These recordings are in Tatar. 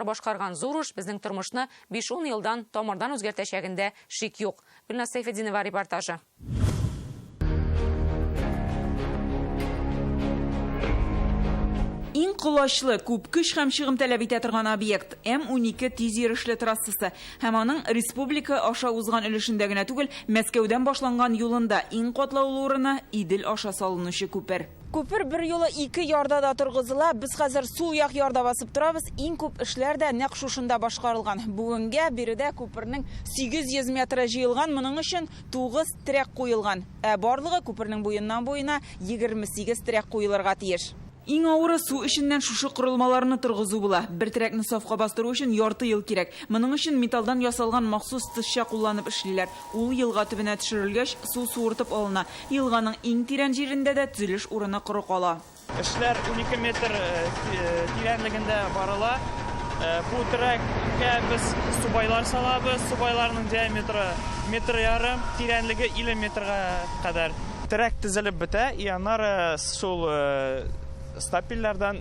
олар башкарган зур эш безнең тормышны 5-10 елдан тамырдан үзгәртәчәгендә шик юк. Гөлназ Сәйфетдинова репортажы. Иң кулачлы, күп көч һәм чыгым таләп итә торган объект М12 тиз йөрешле трассасы һәм аның республика аша узган өлешендә генә түгел, Мәскәүдән башланган юлында иң катлаулы урыны Идел аша салынучы күпер. Күпер бер юлы 2 ярда да торгызыла. Без хәзер сул як ярда басып торабыз. Иң күп эшләр дә нәкъ шушында башкарылган. Бүгенгә биредә күпернең 800 метры җыелган, моның өчен 9 трек куелган. Ә барлыгы күпернең буеннан буена 28 трек куелырга тиеш. Иң авыры су эшеннән шушы корылмаларны торгызу була. Бер трекны сафка бастыру өчен ярты ел кирәк. Моның өчен металлдан ясалган махсус тышча кулланып эшлиләр. Ул елга төбенә төшерелгәч, су суыртып алына. Елганың иң тирән җирендә дә төзелеш урыны коры кала. Эшләр 12 метр тирәнлегендә барыла. Бу треккә без субайлар салабыз. Субайларның диаметры метр ярым, тирәнлеге 50 метрга кадәр. Трек төзелеп бетә, и аннары шул стапельләрдән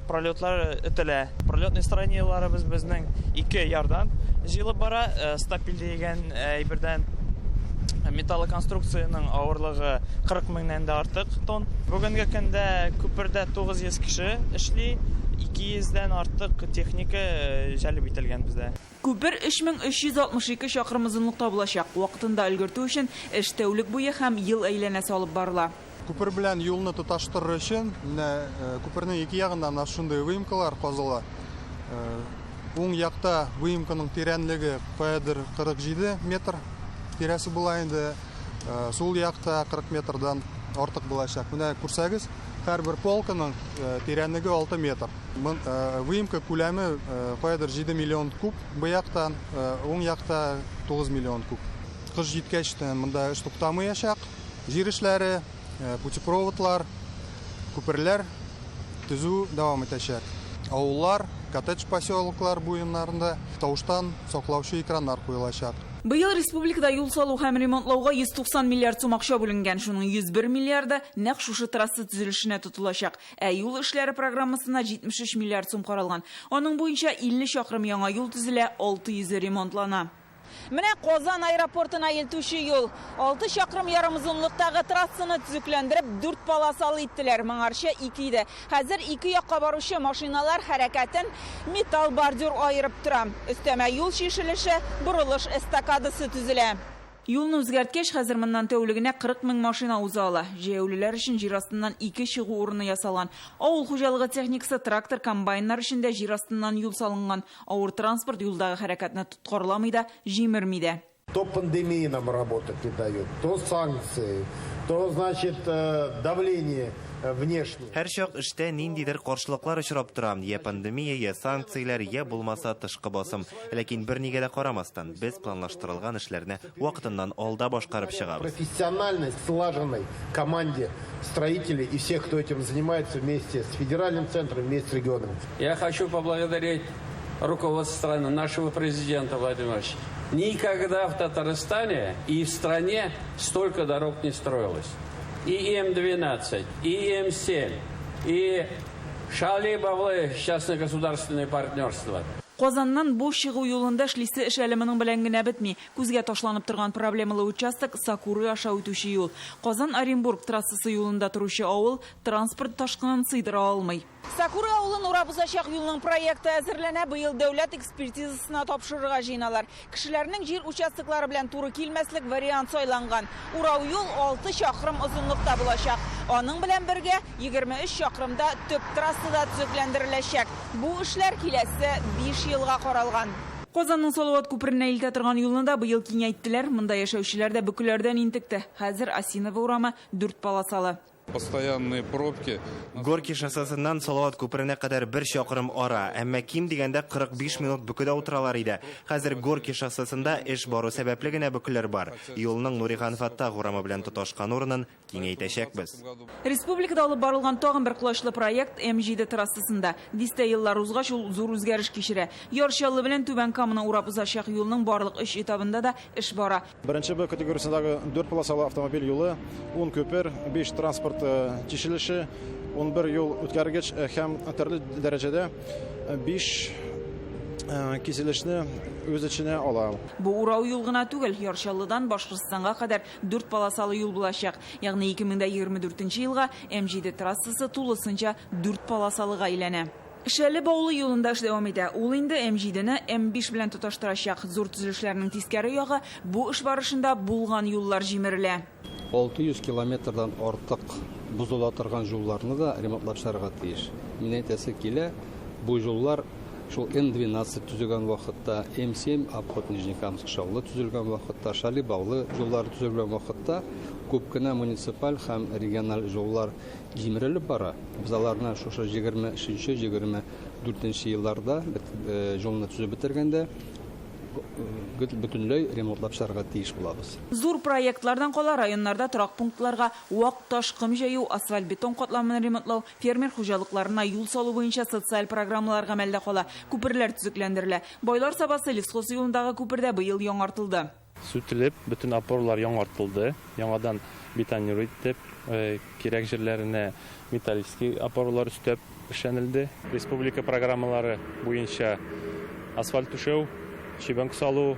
пролетлар үтелә. Пролетный строенияләре безнең 2 ярдан җыелып бара. Стапель дигән әйбердән металл конструкцияның авырлыгы 40 меңнән дә артык тонн. Бүгенге көндә күпердә 900 кеше эшли, 200дән артык техника җәлеп ителгән бездә. Күпер 3362 чакрым озынлыкта булачак. Вакытында өлгертү өчен эш тәүлек буе һәм ел әйләнәсе алып барыла. Күпер белән юлны тоташтырыр өчен күпернең ике ягыннан шундый выемкалар казыла. Уң якта выемканың тирәнлеге 47 метр тирәсе була инде. Сул якта 40 метрдан артык булачак. Менә күрсәгез, һәрбер полканың тирәнлеге 6 метр. Выемка күләме 7 миллион куб, бу яктан, уң якта 9 миллион куб. Кыш җиткәч монда эш туктамаячак. Җир эшләре, путепроводлар, күперләр төзү дәвам итәчәк. Авыллар, коттедж поселоклар буеннарында тавыштан саклаучы экраннар куелачак. Быел республикада юл салу һәм ремонтлауга 190 миллиард сум акча бүленгән, шуның 101 миллиарды нәкъ шушы трасса төзелешенә тотылачак. Ә юл эшләре программасына 73 миллиард сум каралган. Аның буенча 50 чакрым яңа юл төзелә, 600 ремонтлана. Менә Казан аэропортына илтүче юл 6 чакрым ярым озынлыктагы трассаны төзекләндереп 4 полосалы иттеләр. Моңарча 2 иде. Хәзер 2 якка баручы машиналар хәрәкәтен металл бордюр айырып тора. Өстәмә юл чишелеше, бурылыш эстакадасы төзелә. Юлны үзгәрткәч, хәзер моннан тәүлегенә 40 мең машина уза ала. Җәяүлеләр өчен җир астыннан 2 чыгу урыны ясалган. Авыл хуҗалыгы техникасы, трактор, комбайннар өчен дә җир астыннан юл салынган. Авыр транспорт юлдагы хәрәкәтне тоткарламый да, җимерми дә. То пандемия нам работать не дает, то санкции, то, значит, давление внешне. Һәр чак эштә ниндидер каршылыклар очрап тора. Я пандемия, я санкцияләр, я булмаса тышкы басым. Ләкин бернигә дә карамастан, без планлаштырылган эшләрне вакытыннан алда башкарып чыгабыз. Профессиональной, слаженной команде строителей и всех, кто этим занимается вместе с федеральным центром, вместе с регионами. Я хочу поблагодарить руководство страны, нашего президента Владимира Владимировича. Никогда в Татарстане и в стране столько дорог не строилось. И М12, и М7, и Шали-Бавлы, частно-государственное партнерство. Казаннан бу чыгу юлында эшлисе эш әлеменең белән генә бетми. Күзгә ташланып торган проблемалы участок Сакуры аша үтүче юл. Казан-Оренбург трассасы юлында торучы авыл транспорт ташкынын сыйдыра алмый. Сакуры авылын урап узачак юлның проекты әзерләнә, быел дәүләт экспертизасына тапшырырга җыйналар. Кешеләрнең җир участоклары белән туры килмәслек вариант сайланган. Урау юл 6 чакрым озынлыкта булачак. Аның белән бергә 23 чакрымда төп трассада төзекләндереләчәк. Бу эшләр киләсе 5 елга каралган. Казанның Салават күперенә илтә торган юлында быел киңәйттеләр. Монда яшәүчеләр дә бөкеләрдән интекте. Хәзер Осинова урамы 4 полосалы. Постоянные пробки. Горки шоссесыннан Салават күперенә кадәр 1 чакрым ара, әмма ким дигәндә 45 минут бөкедә утыралар иде. Хәзер Горки шоссесында эш бару сәбәпле генә бөкеләр бар. Юлның Нурихан Фаттах урамы белән тоташкан урынын киңәйтәчәкбез. Республикада алып барылган тагын бер кулачлы проект М7 трассасында. Дистә еллар узгач ул зур үзгәреш кичерә. Ярчаллы белән Түбән Каманы урап узачак юлның барлык 3 этабында да эш бара. Беренче Б категориясендәге 4 полосалы автомобиль юлы, 10 күпер, 5 транспорт тишелеше, 11 юл үткәргеч һәм төрле дәрәҗәдә 5 киселешне үз içine ала. Бу урау юл гына түгел, Яршаллыдан Башкортстанга кадәр 4 полосалы юл булачак. Ягъни 2024 елга М7 трассасы тулысынча 4 полосалыга әйләнә. Шәле Баулы юлында эш дәвам итә. Ул инде М7-не М5 белән тоташтырачак. Зур төзелешләрнең тискәре ягы бу эш барышында булган юллар җимерелә. 600 километрдан артык бузыла торган юлларны да ремонтлап чыгарга тиеш. Мин әйтәсе килә, бу юллар шул М12 төзелгән вакытта, М7 обход Нижнекамск шаулы төзелгән вакытта, Шәле Баулы юллары төзелгән вакытта күп кенә муниципаль һәм региональ юллар җимерелеп бара. Без аларны шушы 23-24 елларда юлны төзеп бетергәндә бөтенләй ремонтлап чыгарга тиеш булабыз. Зур проектлардан кала районнарда торак пунктларга вак таш кым җаю, асфальт бетон катламын ремонтлау, фермер хуҗалыкларына юл салу буенча социаль программалар гамәлдә кала, күперләр төзекләндерелә. Байлар сабасы лесхоз юлындагы күпердә быел яңартылды. Сүтелеп, bütün опорлар яңартылды. Яңадан бетонир итеп, кирәк җирләренә металлический опорлар өстәп эшләнелде. Республика программалары буенча асфальт түшәү, чебенк салу,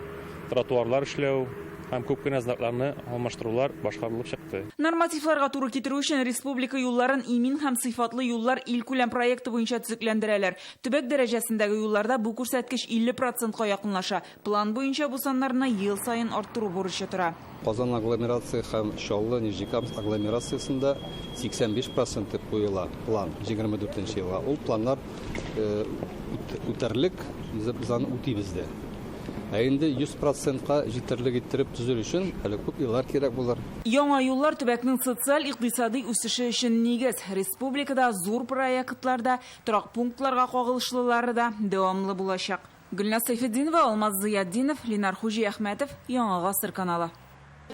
тротуарлар эшләү һәм күп кенә знакларны алмаштырулар башкарылып чыкты. Нормативларга туры китерү өчен республика юлларын имин һәм сыйфатлы юллар илкүләм проекты буенча төзекләндерәләр. Төбәк дәрәҗәсендәге юлларда бу күрсәткеч 50%-ка якынлаша. План буенча бу саннарны ел сайын арттыру бурычы тора. Казан агломерация һәм Чаллы Нижнекамск агломерациясендә 85% куела план 24 елга. Ул планнар үтәрлек, без аны үтибез дә. Инде 100%-ка җитәрлек иттереп төзелү өчен әле күп еллар кирәк булыр. Яңа юллар төбәкнең социаль-икътисади үсеше өчен нигез. Республикада зур проектларда, торак пунктларга кагылышлылары да дәвамлы булачак. Гөлназ Сайфетдинова, Алмаз Зыятдинов, Ленар Хуҗи Әхмәтов, Яңа гасыр каналы.